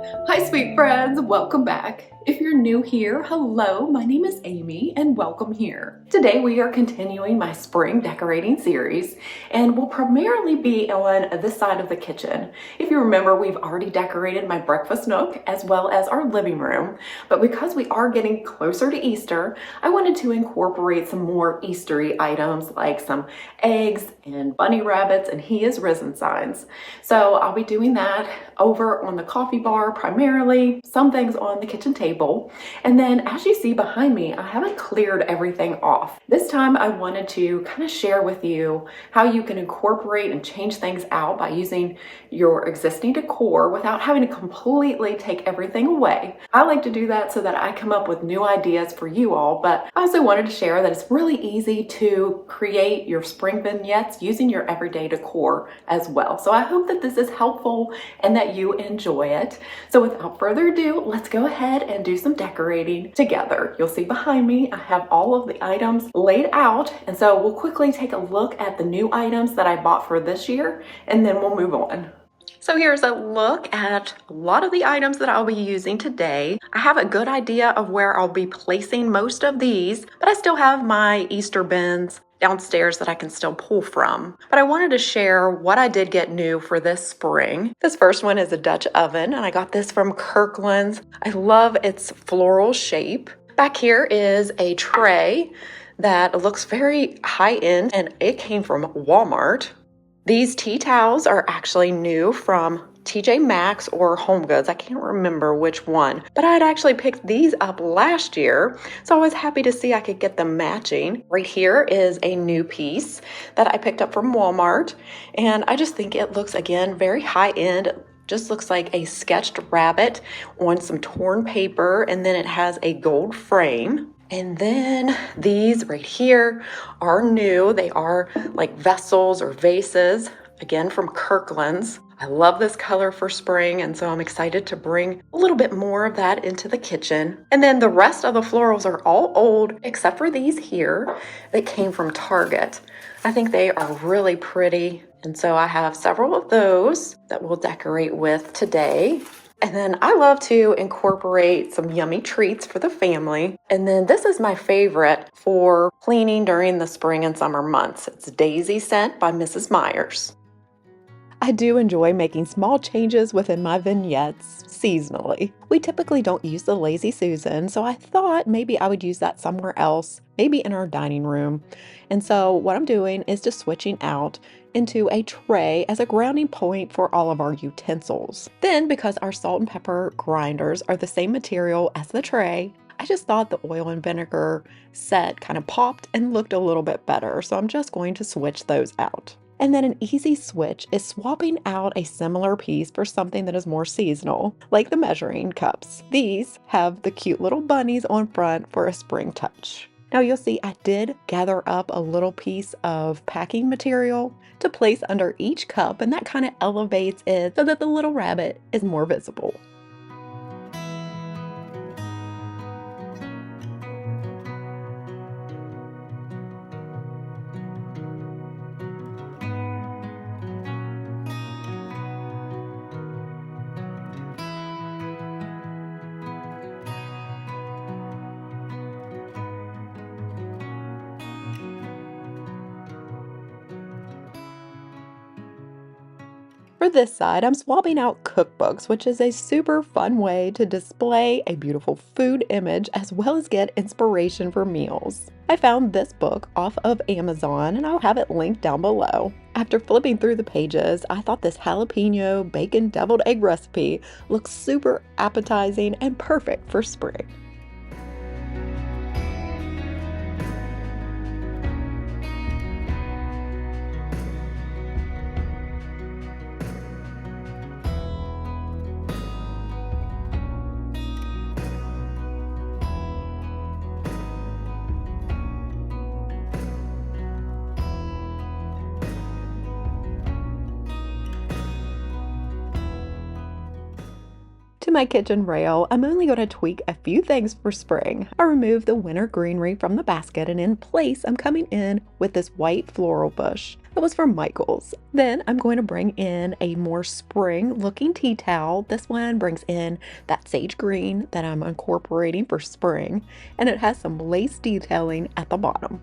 Hi, sweet friends, welcome back. If you're new here, hello, my name is Amy and welcome here. Today we are continuing my spring decorating series and we'll primarily be on this side of the kitchen. If you remember, we've already decorated my breakfast nook as well as our living room, but because we are getting closer to Easter, I wanted to incorporate some more Eastery items like some eggs and bunny rabbits and He is Risen signs. So I'll be doing that over on the coffee bar primarily, some things on the kitchen table. And then as you see behind me, I haven't cleared everything off. This time I wanted to kind of share with you how you can incorporate and change things out by using your existing decor without having to completely take everything away. I like to do that so that I come up with new ideas for you all, but I also wanted to share that it's really easy to create your spring vignettes using your everyday decor as well. So I hope that this is helpful and that you enjoy it. So without further ado, let's go ahead and do some decorating together. You'll see behind me, I have all of the items laid out. And so we'll quickly take a look at the new items that I bought for this year, and then we'll move on. So here's a look at a lot of the items that I'll be using today. I have a good idea of where I'll be placing most of these, but I still have my Easter bins downstairs that I can still pull from. But I wanted to share what I did get new for this spring. This first one is a Dutch oven, and I got this from Kirkland's. I love its floral shape. Back here is a tray that looks very high-end, and it came from Walmart. These tea towels are actually new from TJ Maxx or Home Goods. I can't remember which one, but I had actually picked these up last year, so I was happy to see I could get them matching. Right here is a new piece that I picked up from Walmart, and I just think it looks, again, very high-end. Just looks like a sketched rabbit on some torn paper, and then it has a gold frame. And then these right here are new. They are like vessels or vases, again from Kirkland's. I love this color for spring, and so I'm excited to bring a little bit more of that into the kitchen. And then the rest of the florals are all old, except for these here that came from Target. I think they are really pretty, and so I have several of those that we'll decorate with today. And then I love to incorporate some yummy treats for the family. And then this is my favorite for cleaning during the spring and summer months. It's Daisy Scent by Mrs. Myers. I do enjoy making small changes within my vignettes seasonally. We typically don't use the Lazy Susan, so I thought maybe I would use that somewhere else, maybe in our dining room. And so what I'm doing is just switching out into a tray as a grounding point for all of our utensils. Then, because our salt and pepper grinders are the same material as the tray, I just thought the oil and vinegar set kind of popped and looked a little bit better, so I'm just going to switch those out. And then an easy switch is swapping out a similar piece for something that is more seasonal, like the measuring cups. These have the cute little bunnies on front for a spring touch. Now you'll see I did gather up a little piece of packing material to place under each cup, and that kind of elevates it so that the little rabbit is more visible. For this side, I'm swapping out cookbooks, which is a super fun way to display a beautiful food image as well as get inspiration for meals. I found this book off of Amazon, and I'll have it linked down below. After flipping through the pages, I thought this jalapeno bacon deviled egg recipe looks super appetizing and perfect for spring. To my kitchen rail, I'm only going to tweak a few things for spring. I removed the winter greenery from the basket, and in place I'm coming in with this white floral bush that was from Michael's. Then I'm going to bring in a more spring looking tea towel. This one brings in that sage green that I'm incorporating for spring, and it has some lace detailing at the bottom.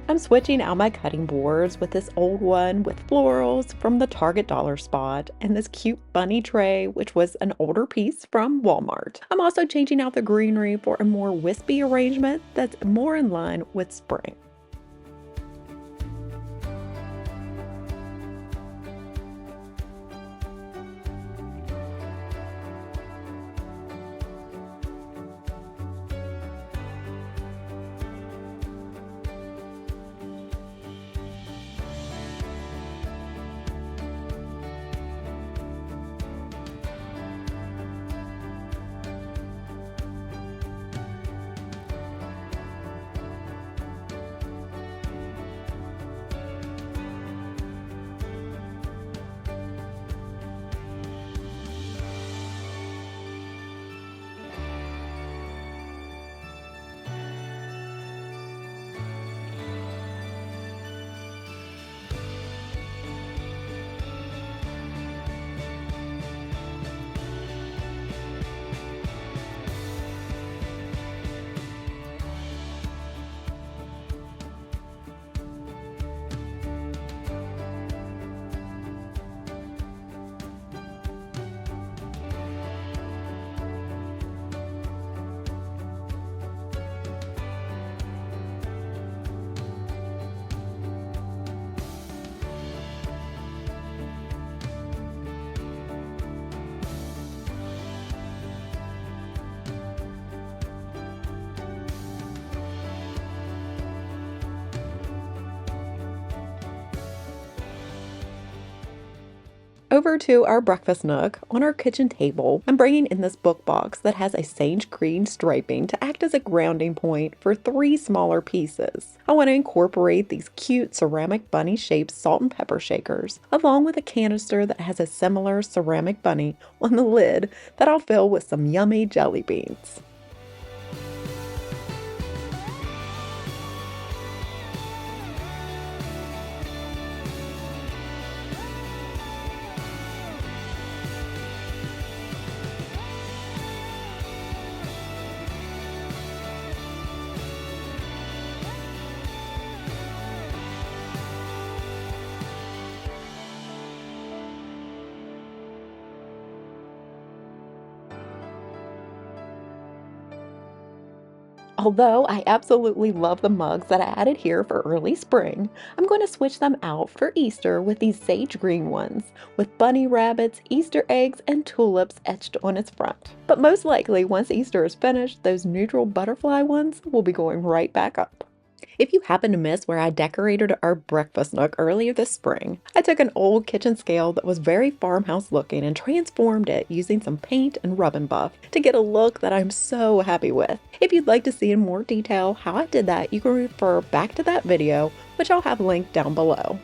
I'm switching out my cutting boards with this old one with florals from the Target dollar spot and this cute bunny tray, which was an older piece from Walmart. I'm also changing out the greenery for a more wispy arrangement that's more in line with spring. Over to our breakfast nook on our kitchen table, I'm bringing in this book box that has a sage green striping to act as a grounding point for 3 smaller pieces. I want to incorporate these cute ceramic bunny shaped salt and pepper shakers, along with a canister that has a similar ceramic bunny on the lid that I'll fill with some yummy jelly beans. Although I absolutely love the mugs that I added here for early spring, I'm going to switch them out for Easter with these sage green ones, with bunny rabbits, Easter eggs, and tulips etched on its front. But most likely, once Easter is finished, those neutral butterfly ones will be going right back up. If you happen to miss where I decorated our breakfast nook earlier this spring, I took an old kitchen scale that was very farmhouse looking and transformed it using some paint and rub and buff to get a look that I'm so happy with. If you'd like to see in more detail how I did that, you can refer back to that video, which I'll have linked down below.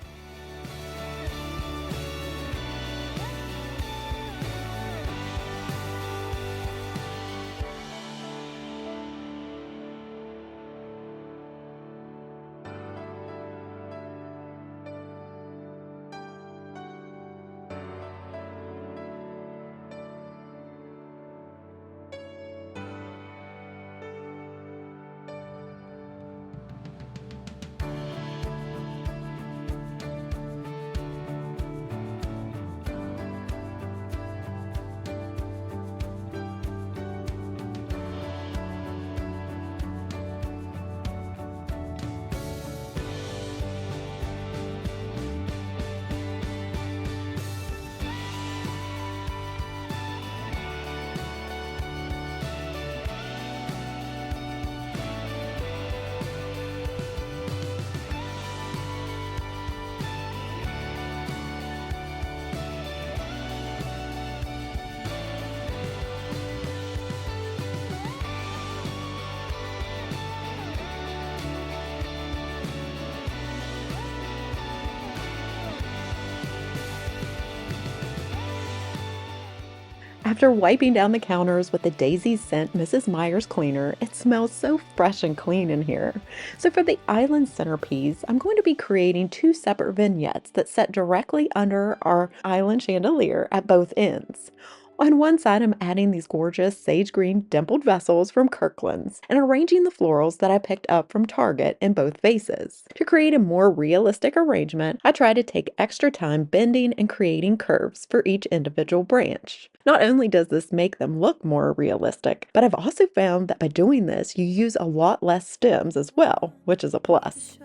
After wiping down the counters with the Daisy Scent Mrs. Meyer's cleaner, it smells so fresh and clean in here. So for the island centerpiece, I'm going to be creating 2 separate vignettes that set directly under our island chandelier at both ends. On one side, I'm adding these gorgeous sage green dimpled vessels from Kirkland's and arranging the florals that I picked up from Target in both vases. To create a more realistic arrangement, I try to take extra time bending and creating curves for each individual branch. Not only does this make them look more realistic, but I've also found that by doing this, you use a lot less stems as well, which is a plus.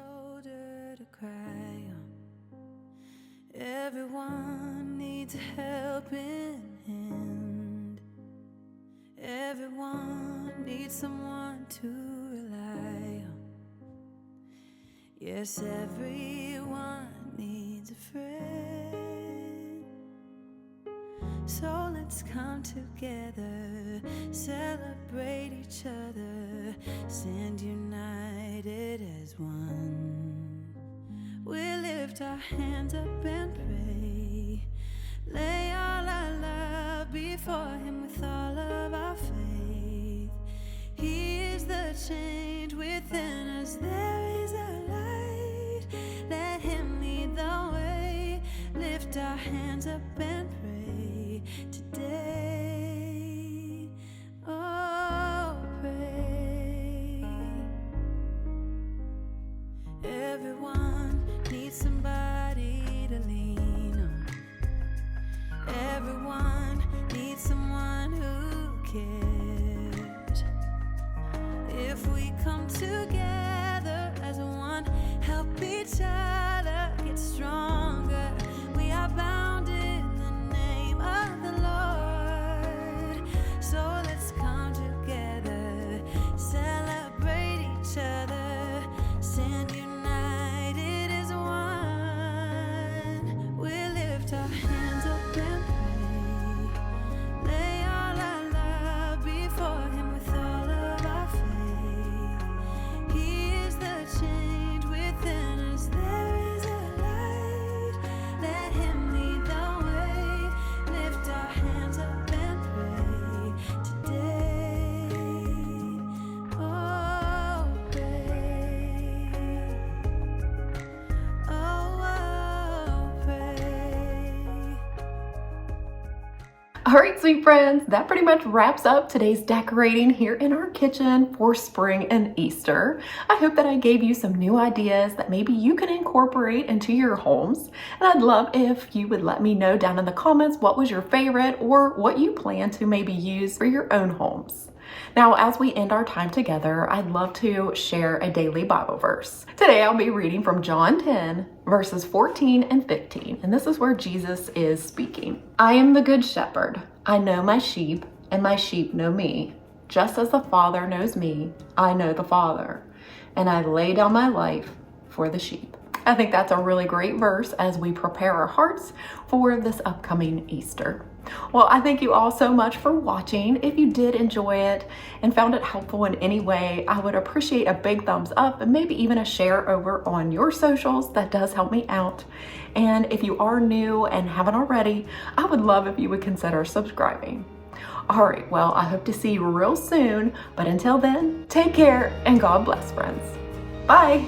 Everyone needs a helping hand. Everyone needs someone to rely on. Yes, everyone needs a friend. So let's come together, celebrate each other, stand united as one. We lift our hands up and pray, lay all our love before Him with all of our faith. He is the change within us, there is a light. Let Him lead the way, lift our hands up and pray today. Oh, pray. Everyone needs somebody to lean on. Everyone needs someone who cares. If we come together as one, help each other get stronger. We are bound in the name of the Lord. So let's come together, celebrate each other, stand united as one. We lift our hands up and pray, lay all our love before Him with all of our faith. He is the change within us, there is a light. Let Him lead the way, lift our hands up and pray today. Oh, pray. Oh, pray. Alright, sweet friends, that pretty much wraps up today's decorating here in our kitchen for spring and Easter. I hope that I gave you some new ideas that maybe you can incorporate into your homes. And I'd love if you would let me know down in the comments what was your favorite or what you plan to maybe use for your own homes. Now, as we end our time together, I'd love to share a daily Bible verse. Today, I'll be reading from John 10, verses 14 and 15, and this is where Jesus is speaking. I am the good shepherd. I know my sheep, and my sheep know me. Just as the Father knows me, I know the Father, and I lay down my life for the sheep. I think that's a really great verse as we prepare our hearts for this upcoming Easter. Well, I thank you all so much for watching. If you did enjoy it and found it helpful in any way, I would appreciate a big thumbs up and maybe even a share over on your socials. That does help me out. And if you are new and haven't already, I would love if you would consider subscribing. All right, well, I hope to see you real soon. But until then, take care and God bless, friends. Bye.